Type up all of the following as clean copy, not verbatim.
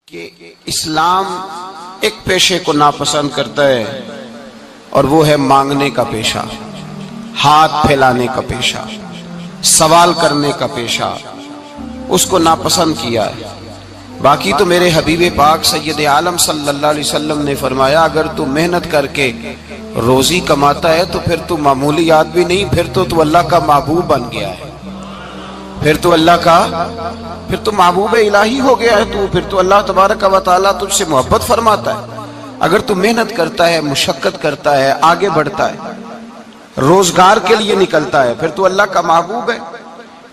کہ اسلام ایک پیشے کو ناپسند کرتا ہے اور وہ ہے مانگنے کا پیشہ، ہاتھ پھیلانے کا پیشہ، سوال کرنے کا پیشہ، اس کو ناپسند کیا ہے۔ باقی تو میرے حبیب پاک سید عالم صلی اللہ علیہ وسلم نے فرمایا اگر تو محنت کر کے روزی کماتا ہے تو پھر تو معمولی آدمی نہیں، پھر تو اللہ کا محبوب بن گیا ہے، پھر تو محبوب الہی ہو گیا ہے، پھر تو اللہ تبارک و تعالیٰ تجھ سے محبت فرماتا ہے۔ اگر تو محنت کرتا ہے، مشقت کرتا ہے، آگے بڑھتا ہے، روزگار کے لیے نکلتا ہے، پھر تو اللہ کا محبوب ہے۔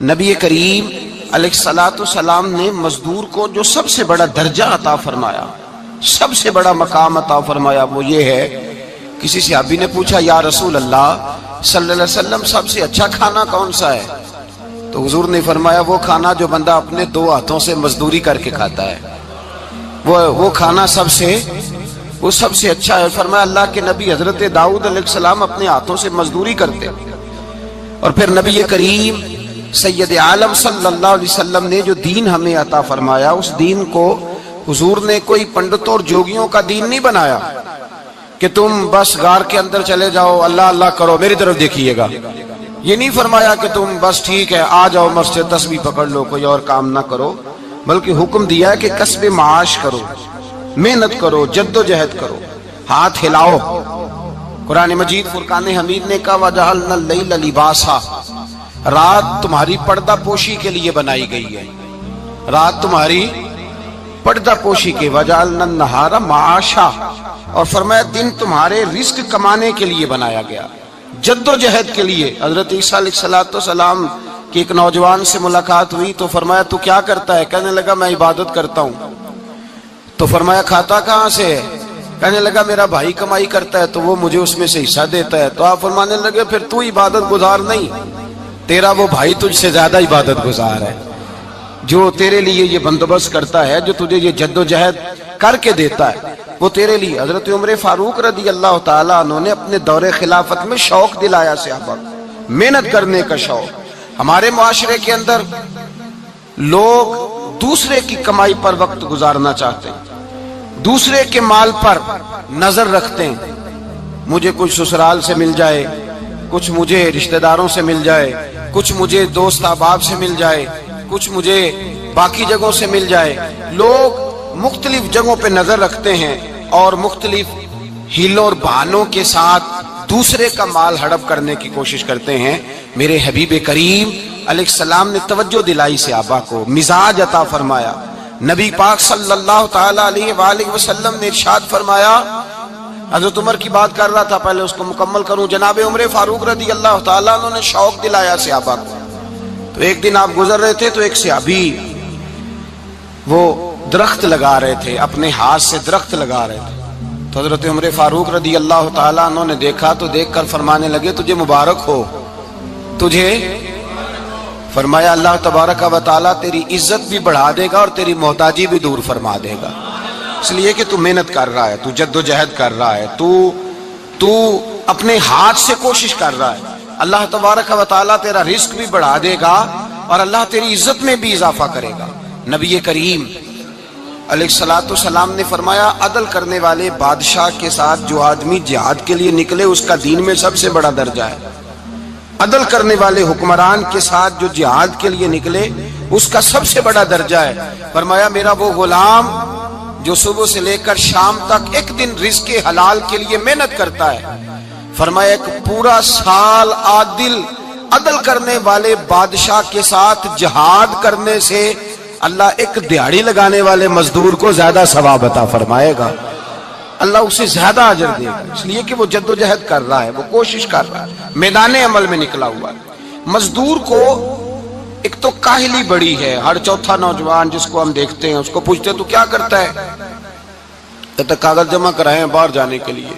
نبی کریم علیہ السلام نے مزدور کو جو سب سے بڑا درجہ عطا فرمایا، سب سے بڑا مقام عطا فرمایا، وہ یہ ہے، کسی صحابی نے پوچھا یا رسول اللہ صلی اللہ علیہ وسلم سب سے اچھا کھانا کون سا ہے؟ تو حضور نے فرمایا وہ کھانا جو بندہ اپنے دو ہاتھوں سے مزدوری کر کے کھاتا ہے، وہ کھانا سب سے اچھا ہے۔ فرمایا اللہ کے نبی حضرت داؤد علیہ السلام اپنے ہاتھوں سے مزدوری کرتے، اور پھر نبی کریم سید عالم صلی اللہ علیہ وسلم نے جو دین ہمیں عطا فرمایا، اس دین کو حضور نے کوئی پنڈتوں اور جوگیوں کا دین نہیں بنایا کہ تم بس غار کے اندر چلے جاؤ، اللہ اللہ کرو، میری طرف دیکھیے گا۔ یہ نہیں فرمایا کہ تم بس ٹھیک ہے آ جاؤ مسجد تسبیح پکڑ لو، کوئی اور کام نہ کرو، بلکہ حکم دیا ہے کہ کسب معاش کرو، محنت کرو، جد و جہد کرو، ہاتھ ہلاؤ۔ قرآن مجید فرقان حمید نے کہا وَجَعَلْنَا اللَّيْلَ لِبَاسًا، رات تمہاری پردہ پوشی کے لیے بنائی گئی ہے، رات تمہاری پردہ پوشی کے، وَجَعَلْنَا النَّهَارَ مَعَاشًا، اور فرمایا دن تمہارے رزق کمانے کے لیے بنایا گیا، جد و جہد کے لیے۔ حضرت عیسیٰ علیہ السلام کی ایک نوجوان سے ملاقات ہوئی تو فرمایا تو کیا کرتا ہے؟ کہنے لگا میں عبادت کرتا ہوں۔ تو فرمایا کھاتا کہاں سے ہے؟ کہنے لگا میرا بھائی کمائی کرتا ہے تو وہ مجھے اس میں سے حصہ دیتا ہے۔ تو آپ فرمانے لگے پھر تو عبادت گزار نہیں، تیرا وہ بھائی تجھ سے زیادہ عبادت گزار ہے، جو تیرے لیے یہ بندوبست کرتا ہے، جو تجھے یہ جد و جہد کر کے دیتا ہے، وہ تیرے لیے۔ حضرت عمر فاروق رضی اللہ تعالیٰ عنہ نے اپنے دور خلافت میں شوق دلایا صحابہ کو، محنت کرنے کا شوق۔ ہمارے معاشرے کے اندر لوگ دوسرے کی کمائی پر وقت گزارنا چاہتے ہیں، دوسرے کے مال پر نظر رکھتے ہیں، مجھے کچھ سسرال سے مل جائے، کچھ مجھے رشتہ داروں سے مل جائے، کچھ مجھے دوست احباب سے مل جائے، کچھ مجھے باقی جگہوں سے مل جائے۔ لوگ مختلف جگہوں پہ نظر رکھتے ہیں اور مختلف ہیلوں اور بہانوں کے ساتھ دوسرے کا مال ہڑپ کرنے کی کوشش کرتے ہیں۔ میرے حبیب کریم علیہ السلام نے توجہ دلائی صحابہ کو، مزاج عطا فرمایا۔ نبی پاک صلی اللہ تعالیٰ علیہ وآلہ وسلم نے ارشاد فرمایا، حضرت عمر کی بات کر رہا تھا، پہلے اس کو مکمل کروں۔ جناب عمر فاروق رضی اللہ تعالیٰ عنہ نے شوق دلایا صحابہ کو۔ تو ایک دن آپ گزر رہے تھے تو ایک صحابی وہ درخت لگا رہے تھے، اپنے ہاتھ سے درخت لگا رہے تھے۔ تو حضرت عمر فاروق رضی اللہ تعالیٰ عنہ نے دیکھا تو دیکھ کر فرمانے لگے تجھے مبارک ہو، تجھے فرمایا اللہ تبارک و تعالیٰ تیری عزت بھی بڑھا دے گا اور تیری محتاجی بھی دور فرما دے گا، اس لیے کہ تو محنت کر رہا ہے، تو جد و جہد کر رہا ہے، تو اپنے ہاتھ سے کوشش کر رہا ہے، اللہ تبارک و تعالیٰ تیرا رزق بھی بڑھا دے گا اور اللہ تیری عزت میں بھی اضافہ کرے گا۔ نبی کریم علیہ السلام نے فرمایا عدل کرنے والے بادشاہ کے ساتھ جو آدمی جہاد کے لیے نکلے اس کا دین میں سب سے بڑا درجہ ہے، عدل کرنے والے حکمران کے ساتھ جو جہاد کے لیے نکلے اس کا سب سے بڑا درجہ ہے۔ فرمایا میرا وہ غلام جو صبح سے لے کر شام تک ایک دن رزق حلال کے لیے محنت کرتا ہے، فرمایا ایک پورا سال عدل کرنے والے بادشاہ کے ساتھ جہاد کرنے سے اللہ ایک دیہڑی لگانے والے مزدور کو زیادہ ثواب عطا فرمائے گا، اللہ اسے زیادہ اجر دے گا، اس لیے کہ وہ جد و جہد کر رہا ہے، وہ کوشش کر رہا ہے، میدان عمل میں نکلا ہوا ہے۔ مزدور کو ایک تو کاہلی بڑی ہے، ہر چوتھا نوجوان جس کو ہم دیکھتے ہیں اس کو پوچھتے تو کیا کرتا ہے؟ کہتا کاغذ جمع کرائے باہر جانے کے لیے،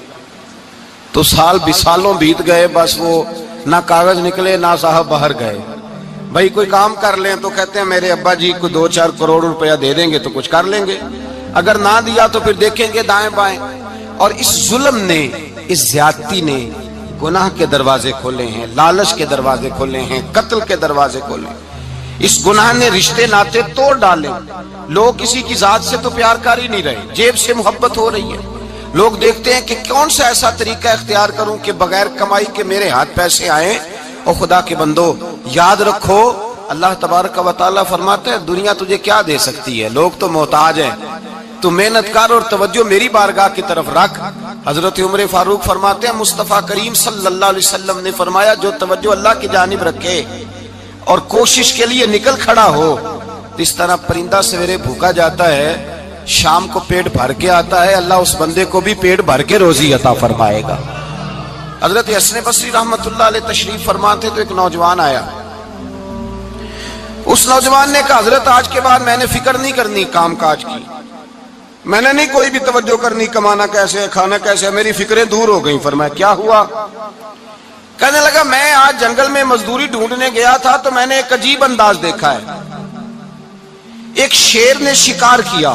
تو سالوں بیت گئے، بس وہ نہ کاغذ نکلے نہ صاحب باہر گئے۔ بھائی کوئی کام کر لیں تو کہتے ہیں میرے ابا جی کو 2-4 کروڑ روپیہ دے دیں گے تو کچھ کر لیں گے، اگر نہ دیا تو پھر دیکھیں گے دائیں بائیں۔ اور اس ظلم نے، اس زیادتی نے گناہ کے دروازے کھولے ہیں، لالچ کے دروازے کھولے ہیں، قتل کے دروازے کھولے ہیں۔ اس گناہ نے رشتے ناتے توڑ ڈالے. لوگ کسی کی ذات سے تو پیار کر ہی نہیں رہے, جیب سے محبت ہو رہی ہے. لوگ دیکھتے ہیں کہ کون سا ایسا طریقہ اختیار کروں کہ بغیر کمائی کے میرے ہاتھ پیسے آئیں. اور خدا کے بندو یاد رکھو, اللہ تبارک و تعالیٰ فرماتے ہیں دنیا تجھے کیا دے سکتی ہے, لوگ تو محتاج ہیں, تو محنت کر اور توجہ میری بارگاہ کی طرف رکھ. حضرت عمر فاروق فرماتے ہیں مصطفیٰ کریم صلی اللہ علیہ وسلم نے فرمایا جو توجہ اللہ کی جانب رکھے اور کوشش کے لیے نکل کھڑا ہو, اس طرح پرندہ سویرے بھوکا جاتا ہے, شام کو پیٹ بھر کے آتا ہے, اللہ اس بندے کو بھی پیٹ بھر کے روزی عطا فرمائے گا. حضرت حسن بصری رحمت اللہ علیہ تشریف فرماتے تو ایک نوجوان آیا. اس نوجوان نے کہا حضرت آج کے بعد میں نے فکر نہیں کرنی کام کاج کی, میں نے نہیں کوئی بھی توجہ کرنی کمانا کیسے ہے کھانا کیسے ہے, میری فکریں دور ہو گئیں. فرمایا کیا ہوا؟ کہنے لگا میں آج جنگل میں مزدوری ڈھونڈنے گیا تھا تو میں نے ایک عجیب انداز دیکھا ہے. ایک شیر نے شکار کیا,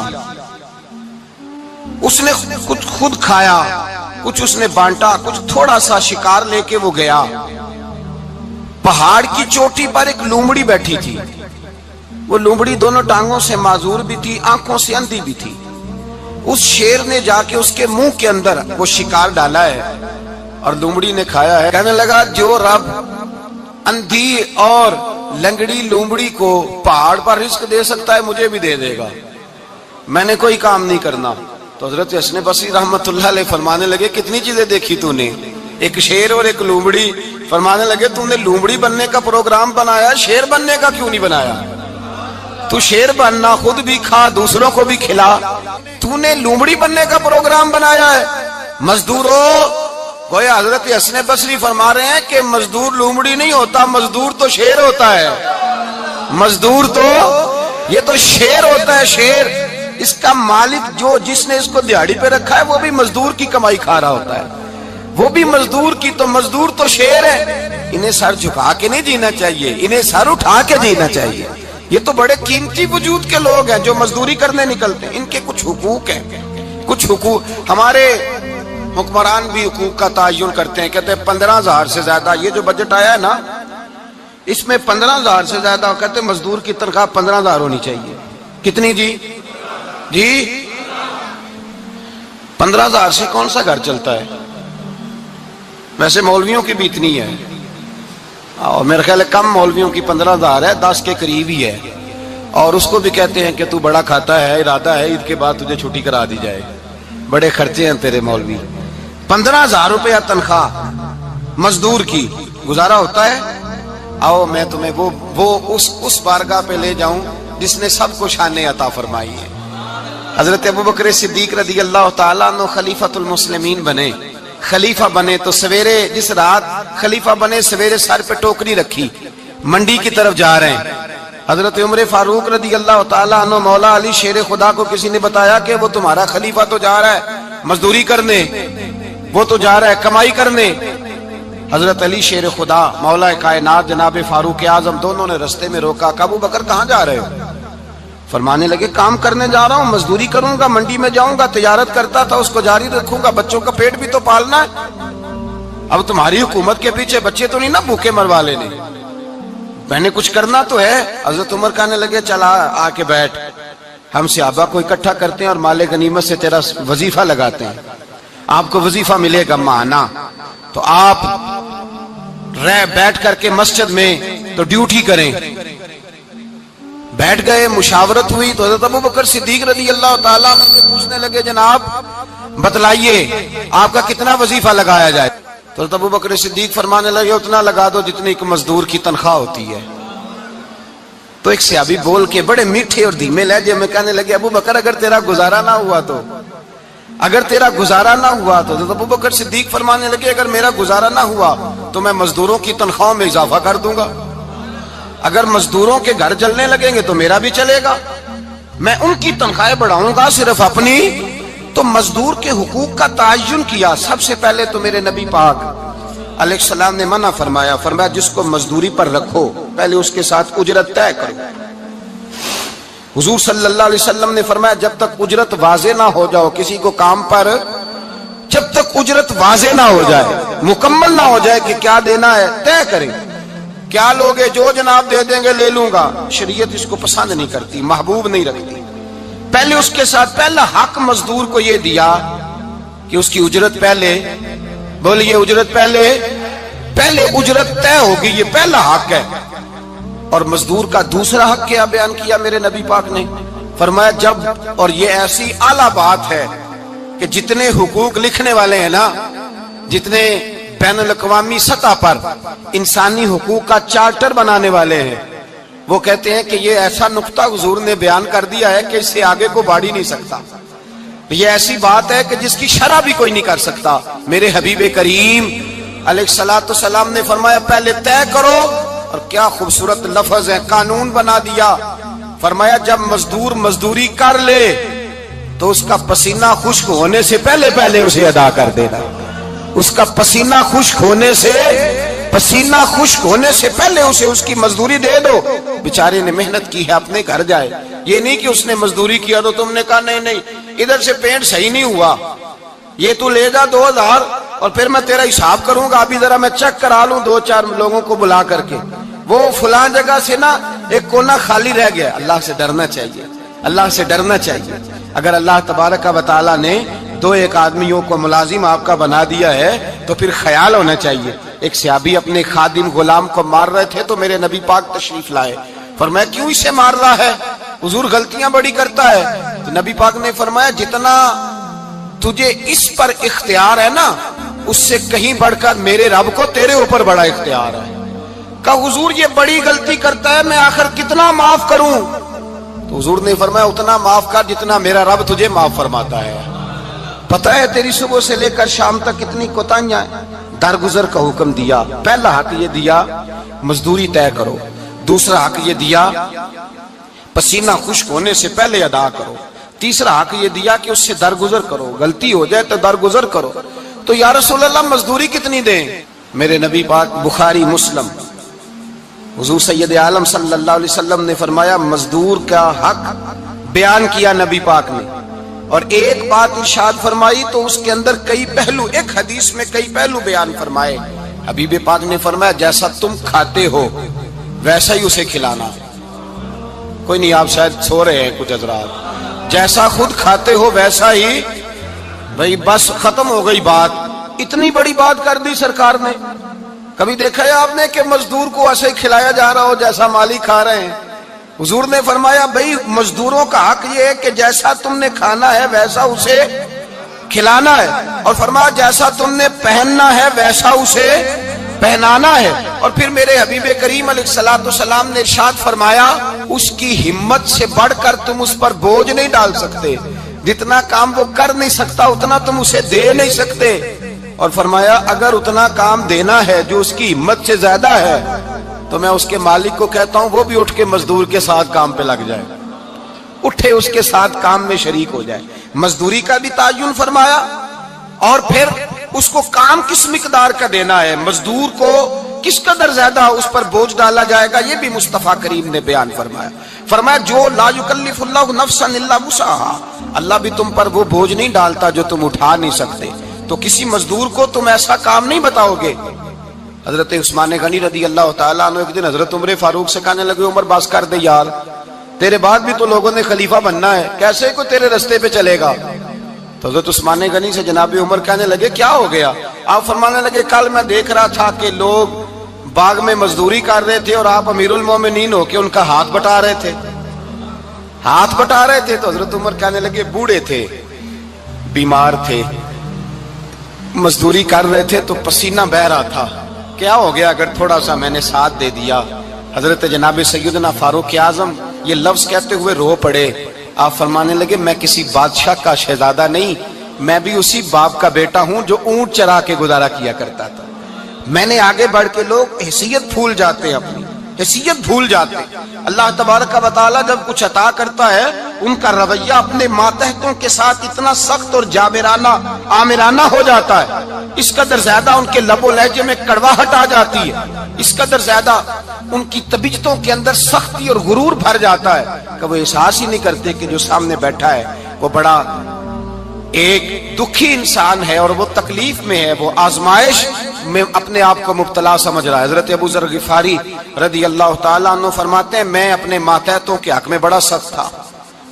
اس نے کچھ خود کھایا, کچھ اس نے بانٹا, کچھ تھوڑا سا شکار لے کے وہ گیا. پہاڑ کی چوٹی پر ایک لومڑی بیٹھی تھی, وہ لومڑی دونوں ٹانگوں سے معذور بھی تھی, آنکھوں سے اندھی بھی تھی. اس شیر نے جا کے اس کے منہ کے اندر وہ شکار ڈالا ہے اور لومڑی نے کھایا ہے. کہنے لگا جو رب اندھی اور لنگڑی لومڑی کو پہاڑ پر رزق دے سکتا ہے مجھے بھی دے دے گا, میں نے کوئی کام نہیں کرنا. تو حضرت حسن بصری رحمت اللہ علیہ فرمانے لگے کتنی چیزیں دیکھی تو نے, ایک شیر اور ایک لومڑی. فرمانے لگے تو نے لومڑی بننے کا پروگرام بنایا, شیر بننے کا کیوں نہیں بنایا؟ تو شیر بننا, خود بھی کھا دوسروں کو بھی کھلا, تو نے لومڑی بننے کا پروگرام بنایا ہے. مزدوروں, گویا حضرت حسن بصری فرما رہے ہیں کہ مزدور لومڑی نہیں ہوتا, مزدور تو شیر ہوتا ہے. مزدور تو یہ تو شیر ہوتا ہے, شیر. اس کا مالک جو جس نے اس کو دیہڑی پہ رکھا ہے وہ بھی مزدور کی کمائی کھا رہا ہوتا ہے, وہ بھی مزدور کی. تو مزدور تو شیر ہے, انہیں سر جھکا کے نہیں جینا چاہیے, انہیں سر اٹھا کے جینا چاہیے. یہ تو بڑے قیمتی وجود کے لوگ ہیں جو مزدوری کرنے نکلتے ہیں, ان کے کچھ حقوق ہیں, کچھ حقوق. ہمارے حکمران بھی حقوق کا تعین کرتے ہیں, کہتے ہیں 15,000 سے زیادہ, یہ جو بجٹ آیا ہے نا اس میں 15,000 سے زیادہ, کہتے ہیں مزدور کی تنخواہ 15,000 ہونی چاہیے. کتنی جی؟ 15,000 سے کون سا گھر چلتا ہے؟ ویسے مولویوں کی بھی اتنی ہے, اور میرے خیال ہے کم مولویوں کی 15,000 ہے, 10 کے قریب ہی ہے. اور اس کو بھی کہتے ہیں کہ تو بڑا کھاتا ہے, ارادہ ہے عید کے بعد تجھے چھٹی کرا دی جائے, بڑے خرچے ہیں تیرے مولوی. 15,000 روپیہ تنخواہ مزدور کی, گزارا ہوتا ہے؟ آؤ میں تمہیں وہ اس بارگاہ پہ لے جاؤں جس نے سب کو شان عطا فرمائی ہے. حضرت ابوبکر صدیق رضی اللہ تعالیٰ عنہ خلیفۃ المسلمین بنے. خلیفہ بنے تو سویرے, جس رات خلیفہ بنے سویرے سر پہ ٹوکری رکھی, منڈی کی طرف جا رہے ہیں. حضرت عمر فاروق رضی اللہ تعالیٰ عنہ مولا علی شیر خدا کو کسی نے بتایا کہ وہ تمہارا خلیفہ تو جا رہا ہے مزدوری کرنے, وہ تو جا رہا ہے کمائی کرنے. حضرت علی شیر خدا مولا کائنات جناب فاروق اعظم دونوں نے رستے میں روکا. کہ ابو بکر کہاں جا رہے ہو؟ فرمانے لگے کام کرنے جا رہا ہوں, مزدوری کروں گا, منڈی میں جاؤں گا, تجارت کرتا تھا اس کو جاری رکھوں گا, بچوں کا پیٹ بھی تو پالنا ہے. اب تمہاری حکومت کے پیچھے بچے تو نہیں نا بھوکے مروا لینے, میں نے کچھ کرنا تو ہے. حضرت عمر کہنے لگے چلا آ کے بیٹھ, ہم صحابہ کو اکٹھا کرتے ہیں اور مال غنیمت سے تیرا وظیفہ لگاتے ہیں, آپ کو وظیفہ ملے گا ماہانہ. تو آپ بیٹھ کر کے مسجد میں تو ڈیوٹی کریں. بیٹھ گئے, مشاورت ہوئی تو حضرت ابوبکر صدیق رضی اللہ تعالیٰ عنہ سے پوچھنے لگے جناب بتلائیے آپ کا کتنا وظیفہ لگایا جائے؟ تو حضرت ابوبکر صدیق فرمانے لگے اتنا لگا دو جتنی ایک مزدور کی تنخواہ ہوتی ہے. تو ایک صحابی بول کے بڑے میٹھے اور دھیمے لہجے میں کہنے لگے ابو بکر اگر تیرا گزارا نہ ہوا تو, اگر تیرا گزارا نہ ہوا تو. حضرت ابوبکر صدیق فرمانے لگے اگر میرا گزارا نہ ہوا تو میں مزدوروں کی تنخواہوں میں اضافہ کر دوں گا, اگر مزدوروں کے گھر چلنے لگیں گے تو میرا بھی چلے گا, میں ان کی تنخواہیں بڑھاؤں گا صرف اپنی. تو مزدور کے حقوق کا تعین کیا. سب سے پہلے تو میرے نبی پاک علیہ السلام نے منع فرمایا, فرمایا جس کو مزدوری پر رکھو پہلے اس کے ساتھ اجرت طے کرو. حضور صلی اللہ علیہ وسلم نے فرمایا جب تک اجرت واضح نہ ہو جاؤ کسی کو کام پر, جب تک اجرت واضح نہ ہو جائے, مکمل نہ ہو جائے کہ کیا دینا ہے, طے کریں. کیا لوگے؟ جو جناب دے دیں گے لے لوں گا۔ شریعت اس کو پسند نہیں کرتی، محبوب نہیں رکھتی۔ پہلے اس کے ساتھ پہلا حق مزدور کو یہ دیا کہ اس کی اجرت پہلے، بولیے اجرت پہلے اجرت طے ہوگی، یہ پہلا حق ہے۔ اور مزدور کا دوسرا حق کیا بیان کیا میرے نبی پاک نے؟ فرمایا جب، اور یہ ایسی اعلیٰ بات ہے کہ جتنے حقوق لکھنے والے ہیں نا، جتنے بین الاقوامی سطح پر انسانی حقوق کا چارٹر بنانے والے ہیں، وہ کہتے ہیں کہ یہ ایسا نقطہ حضور نے بیان کر دیا ہے کہ اس سے آگے کو بڑھ ہی نہیں سکتا۔ یہ ایسی بات ہے کہ جس کی شرح بھی کوئی نہیں کر سکتا۔ میرے حبیب کریم علیہ الصلوۃ والسلام نے فرمایا پہلے طے کرو، اور کیا خوبصورت لفظ ہے، قانون بنا دیا۔ فرمایا جب مزدور مزدوری کر لے تو اس کا پسینہ خشک ہونے سے پہلے اسے ادا کر دینا۔ اس کا پسینہ خشک ہونے سے پہلے اسے اس کی مزدوری دے دو۔ بیچارے نے محنت کی ہے، اپنے گھر جائے۔ یہ نہیں کہ اس نے مزدوری کیا تو تم نے کہا نہیں ادھر سے پینٹ صحیح نہیں ہوا، یہ تو لے جا 2000 اور پھر میں تیرا حساب کروں گا، ابھی ذرا میں چیک کرا لوں 2-4 لوگوں کو بلا کر کے، وہ فلاں جگہ سے نا ایک کونا خالی رہ گیا۔ اللہ سے ڈرنا چاہیے، اللہ سے ڈرنا چاہیے۔ اگر اللہ تبارک و تعالیٰ نے 2-1 آدمیوں کو ملازم آپ کا بنا دیا ہے تو پھر خیال ہونا چاہیے۔ ایک صحابی اپنے خادم غلام کو مار رہے تھے تو میرے نبی پاک تشریف لائے۔ فرمایا کیوں اسے مار رہا ہے؟ حضور غلطیاں بڑی کرتا ہے۔ تو نبی پاک نے فرمایا جتنا تجھے اس پر اختیار ہے نا، اس سے کہیں بڑھ کر میرے رب کو تیرے اوپر بڑا اختیار ہے۔ کہا حضور یہ بڑی غلطی کرتا ہے، میں آخر کتنا معاف کروں؟ تو حضور نے فرمایا اتنا معاف کر جتنا میرا رب تجھے معاف فرماتا ہے۔ پتہ ہے تیری صبح سے لے کر شام تک کتنی کوتاہیاں ہیں۔ درگزر کا حکم دیا۔ پہلا حق یہ دیا مزدوری طے کرو، دوسرا حق یہ دیا پسینہ خشک ہونے سے پہلے ادا کرو، تیسرا حق یہ دیا کہ اس سے درگزر کرو، غلطی ہو جائے تو درگزر کرو۔ تو یا رسول اللہ مزدوری کتنی دیں؟ میرے نبی پاک بخاری مسلم حضور سید عالم صلی اللہ علیہ وسلم نے فرمایا مزدور کا حق بیان کیا نبی پاک نے، اور ایک بات ارشاد فرمائی تو اس کے اندر کئی پہلو، ایک حدیث میں کئی پہلو بیان فرمائے۔ حبیب پاک نے فرمایا جیسا تم کھاتے ہو ویسا ہی اسے کھلانا۔ کوئی نہیں، آپ شاید سو رہے ہیں کچھ حضرات۔ جیسا خود کھاتے ہو ویسا ہی، بھئی بس ختم ہو گئی بات۔ اتنی بڑی بات کر دی سرکار نے۔ کبھی دیکھا ہے آپ نے کہ مزدور کو ایسے کھلایا جا رہا ہو جیسا مالک کھا رہے ہیں؟ حضور نے فرمایا بھئی مزدوروں کا حق یہ ہے کہ جیسا تم نے کھانا ہے ویسا اسے کھلانا ہے، اور فرمایا جیسا تم نے پہننا ہے ویسا اسے پہنانا ہے۔ اور پھر میرے حبیب کریم علیہ الصلوۃ والسلام نے ارشاد فرمایا اس کی ہمت سے بڑھ کر تم اس پر بوجھ نہیں ڈال سکتے، جتنا کام وہ کر نہیں سکتا اتنا تم اسے دے نہیں سکتے۔ اور فرمایا اگر اتنا کام دینا ہے جو اس کی ہمت سے زیادہ ہے تو میں اس کے مالک کو کہتا ہوں وہ بھی اٹھ کے مزدور کے ساتھ کام پہ لگ جائے، اٹھے اس کے ساتھ کام میں شریک ہو جائے۔ مزدوری کا بھی تعین فرمایا، اور پھر اس کو کام کس مقدار کا دینا ہے، مزدور کو کس قدر زیادہ اس پر بوجھ ڈالا جائے گا، یہ بھی مصطفیٰ کریم نے بیان فرمایا۔ فرمایا جو لا یکلف اللہ نفسا الا وسعها، اللہ بھی تم پر وہ بوجھ نہیں ڈالتا جو تم اٹھا نہیں سکتے، تو کسی مزدور کو تم ایسا کام نہیں بتاؤ گے۔ حضرت عثمان غنی رضی اللہ تعالیٰ عنہ ایک دن حضرت عمر فاروق سے کہنے لگے عمر بس کر دے یار، تیرے بعد بھی تو لوگوں نے خلیفہ بننا ہے، کیسے کوئی تیرے رستے پہ چلے گا؟ تو حضرت عثمان غنی سے جناب عمر کہنے لگے کیا ہو گیا؟ آپ فرمانے لگے کل میں دیکھ رہا تھا کہ لوگ باغ میں مزدوری کر رہے تھے اور آپ امیر المومنین ہو کے ان کا ہاتھ بٹا رہے تھے، ہاتھ بٹا رہے تھے۔ تو حضرت عمر کہنے لگے بوڑھے تھے، بیمار تھے، مزدوری کر رہے تھے تو پسینہ بہ رہا تھا، کیا ہو گیا اگر تھوڑا سا میں نے ساتھ دے دیا؟ حضرت جناب سیدنا فاروق اعظم یہ لفظ کہتے ہوئے رو پڑے۔ آپ فرمانے لگے میں کسی بادشاہ کا شہزادہ نہیں، میں بھی اسی باپ کا بیٹا ہوں جو اونٹ چرا کے گزارا کیا کرتا تھا۔ میں نے آگے بڑھ کے لوگ حیثیت بھول جاتے ہیں، اپنی حیثیت بھول جاتے ہیں۔ اللہ تبارک و تعالیٰ جب کچھ عطا کرتا ہے ان کا رویہ اپنے ماتحتوں کے ساتھ اتنا سخت اور جابرانہ آمرانہ ہو جاتا ہے، اس قدر زیادہ ان کے لب و لہجے میں کڑواہٹ آ جاتی ہے، اس قدر زیادہ ان کی طبیعتوں کے اندر سختی اور غرور بھر جاتا ہے کہ وہ احساس ہی نہیں کرتے کہ جو سامنے بیٹھا ہے وہ بڑا ایک دکھی انسان ہے اور وہ تکلیف میں ہے، وہ آزمائش میں اپنے آپ کو مبتلا سمجھ رہا ہے۔ حضرت ابو ذر غفاری رضی اللہ تعالیٰ عنہ فرماتے ہیں میں اپنے ماتحتوں کے حق میں بڑا سخت تھا،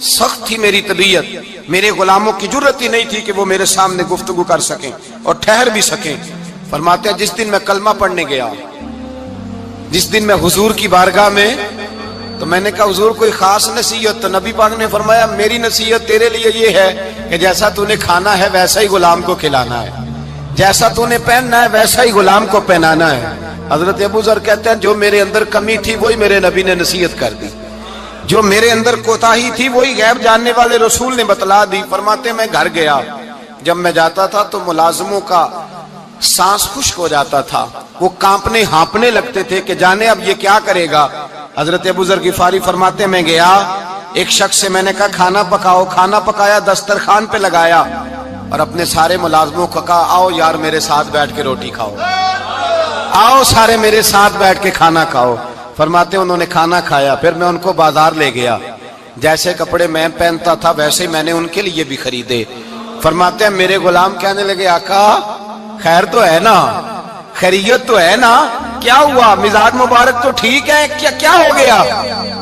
سخت تھی میری طبیعت، میرے غلاموں کی جرت ہی نہیں تھی کہ وہ میرے سامنے گفتگو کر سکیں اور ٹھہر بھی سکیں۔ فرماتے ہیں جس دن میں کلمہ پڑھنے گیا، جس دن میں حضور کی بارگاہ میں، تو میں نے کہا حضور کوئی خاص نصیحت؟ تو نبی پاک نے فرمایا میری نصیحت تیرے لیے یہ ہے کہ جیسا تو نے کھانا ہے ویسا ہی غلام کو کھلانا ہے، جیسا تو نے پہننا ہے ویسا ہی غلام کو پہنانا ہے۔ حضرت ابو ذر کہتے ہیں جو میرے اندر کمی تھی وہی میرے نبی نے نصیحت کر دی، جو میرے اندر کوتاہی تھی وہی غیب جاننے والے رسول نے بتلا دی۔ فرماتے میں گھر گیا، جب میں جاتا تھا تو ملازموں کا سانس خشک ہو جاتا تھا، وہ کانپنے ہانپنے لگتے تھے کہ جانے اب یہ کیا کرے گا۔ حضرت ابو ذر غفاری فرماتے میں گیا، ایک شخص سے میں نے کہا کھانا پکاؤ، کھانا پکایا، دسترخوان پہ لگایا اور اپنے سارے ملازموں کو کہا آؤ یار میرے ساتھ بیٹھ کے روٹی کھاؤ، آؤ سارے میرے ساتھ بیٹھ کے کھانا کھاؤ۔ فرماتے انہوں نے کھانا کھایا، پھر میں ان کو بازار لے گیا، جیسے کپڑے میں پہنتا تھا ویسے ہی میں نے ان کے لیے بھی خریدے۔ فرماتے ہیں میرے غلام کہنے لگے آقا خیر تو ہے نا، خیریت تو ہے نا، کیا ہوا، مزاج مبارک تو ٹھیک ہے، کیا ہو گیا؟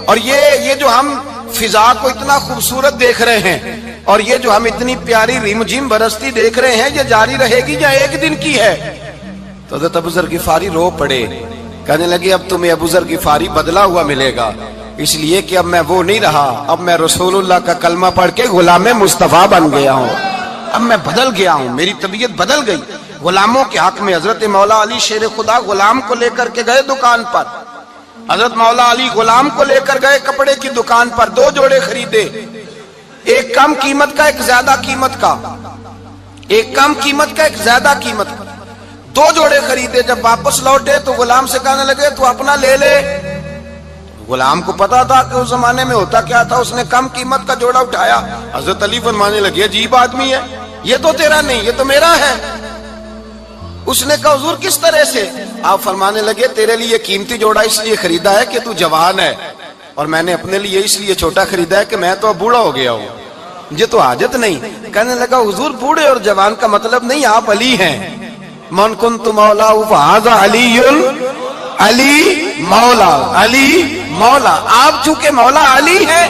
اور یہ جو ہم فضا کو اتنا خوبصورت دیکھ رہے ہیں اور یہ جو ہم اتنی پیاری ریم جھم برستی دیکھ رہے ہیں، یہ جاری رہے گی یا ایک دن کی ہے؟ تو حضرت ابو ذر غفاری رو پڑے، کہنے لگے اب تمہیں ابو ذر غفاری بدلا ہوا ملے گا، اس لیے کہ اب میں وہ نہیں رہا، اب میں رسول اللہ کا کلمہ پڑھ کے غلام مصطفیٰ بن گیا ہوں، اب میں بدل گیا ہوں، میری طبیعت بدل گئی۔ غلاموں کے حق میں حضرت مولا علی شیر خدا غلام کو لے کر کے گئے دکان پر، حضرت مولا علی غلام کو لے کر گئے کپڑے کی دکان پر، 2 جوڑے خریدے، ایک کم قیمت کا ایک زیادہ قیمت کا، ایک کم قیمت کا ایک زیادہ قیمت کا، 2 جوڑے خریدے۔ جب واپس لوٹے تو غلام سے کہنے لگے تو اپنا لے لے۔ غلام کو پتا تھا کہ اس زمانے میں ہوتا کیا تھا، اس نے کم قیمت کا جوڑا اٹھایا۔ حضرت علی فرمانے لگے عجیب آدمی ہے، یہ تو تیرا نہیں، یہ تو میرا ہے۔ اس نے کہا حضور کس طرح سے؟ آپ فرمانے لگے تیرے لیے قیمتی جوڑا اس لیے خریدا ہے کہ تو جوان ہے، اور میں نے اپنے لیے اس لیے چھوٹا خریدا ہے کہ میں تو اب بوڑھا ہو گیا ہوں، مجھے تو حاجت نہیں۔ کہنے لگا حضور بوڑھے اور جوان کا مطلب نہیں، آپ علی ہیں، من کنت مولا فہذا علی، علی مولا، علی مولا، آپ چونکہ مولا علی ہیں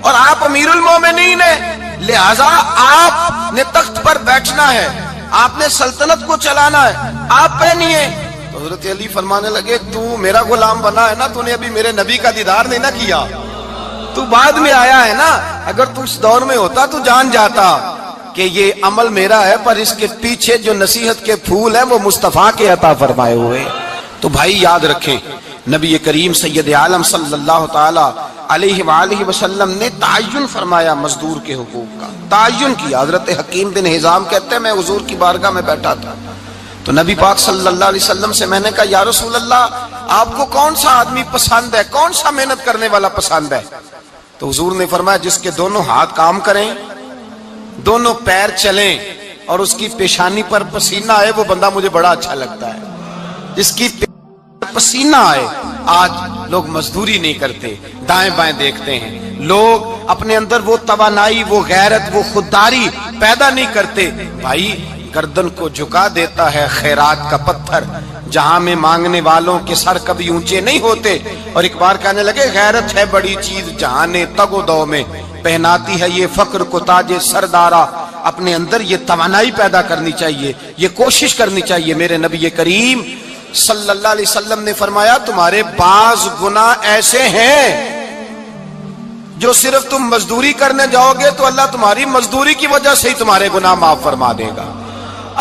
اور آپ امیر المومنین ہیں، لہذا آپ نے تخت پر بیٹھنا ہے، آپ نے سلطنت کو چلانا ہے، آپ پہنیے۔ تو حضرت علی فرمانے لگے تو میرا غلام بنا ہے نا، تو نے ابھی میرے نبی کا دیدار نہیں نہ کیا، تو بعد میں آیا ہے نا، اگر تو اس دور میں ہوتا تو جان جاتا کہ یہ عمل میرا ہے، پر اس کے پیچھے جو نصیحت کے پھول ہیں وہ مصطفیٰ کے عطا فرمائے ہوئے۔ تو بھائی یاد رکھیں نبی کریم سید عالم صلی اللہ تعالی علیہ وآلہ وسلم نے تعین فرمایا مزدور کے حقوق کا، تعین کیا۔ حضرت حکیم بن حزام کہتے ہیں میں حضور کی بارگاہ میں بیٹھا تھا تو نبی پاک صلی اللہ علیہ وسلم سے میں نے کہا یا رسول اللہ آپ کو کون سا آدمی پسند ہے، کون سا محنت کرنے والا پسند ہے؟ تو حضور نے فرمایا جس کے دونوں ہاتھ کام کریں، دونوں پیر چلیں اور اس کی پیشانی پر پسینہ آئے، وہ بندہ مجھے بڑا اچھا لگتا ہے۔ جس کی پسینہ آئے، آج لوگ مزدوری نہیں کرتے، دائیں بائیں دیکھتے ہیں، لوگ اپنے اندر وہ توانائی، وہ غیرت، وہ خودداری پیدا نہیں کرتے۔ بھائی گردن کو جھکا دیتا ہے خیرات کا پتھر، جہاں میں مانگنے والوں کے سر کبھی اونچے نہیں ہوتے۔ اور ایک بار کہنے لگے غیرت ہے بڑی چیز جہاں نے تگ و دو میں، پہناتی ہے یہ فقر کو تاج سردارا۔ اپنے اندر یہ توانائی پیدا کرنی چاہیے، یہ کوشش کرنی چاہیے۔ میرے نبی کریم صلی اللہ علیہ وسلم نے فرمایا تمہارے بعض گناہ ایسے ہیں جو صرف تم مزدوری کرنے جاؤ گے تو اللہ تمہاری مزدوری کی وجہ سے ہی تمہارے گناہ معاف فرما دے گا،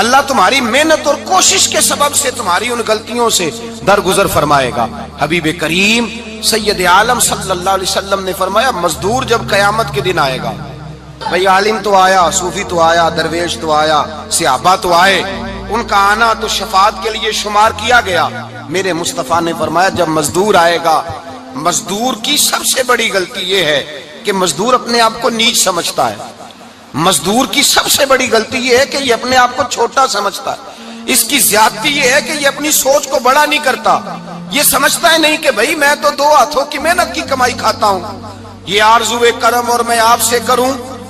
اللہ تمہاری محنت اور کوشش کے سبب سے تمہاری ان غلطیوں سے درگزر فرمائے گا۔ حبیب کریم سید عالم صلی اللہ علیہ وسلم نے فرمایا مزدور جب قیامت کے دن آئے گا، بھئی عالم تو آیا، صوفی تو آیا، درویش تو آیا، صحابہ تو آئے، ان کا آنا تو شفاعت کے لیے شمار کیا گیا۔ میرے مصطفیٰ نے فرمایا جب مزدور آئے گا، مزدور کی سب سے بڑی غلطی یہ ہے کہ مزدور اپنے آپ کو نیچ سمجھتا ہے، مزدور کی سب سے بڑی غلطی یہ ہے کہ یہ اپنے آپ کو چھوٹا سمجھتا ہے، اس کی زیادتی یہ ہے کہ یہ اپنی سوچ کو بڑا نہیں کرتا، یہ سمجھتا ہے نہیں کہ بھئی میں تو 2 ہاتھوں کی محنت کی کمائی کھاتا ہوں، یہ آرزو کرم اور میں آپ سے کروں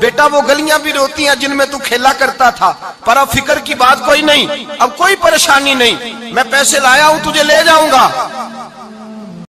بیٹا وہ گلیاں بھی روتی ہیں جن میں تو کھیلا کرتا تھا، پر اب فکر کی بات کوئی نہیں، اب کوئی پریشانی نہیں، میں پیسے لایا ہوں تجھے لے جاؤں گا،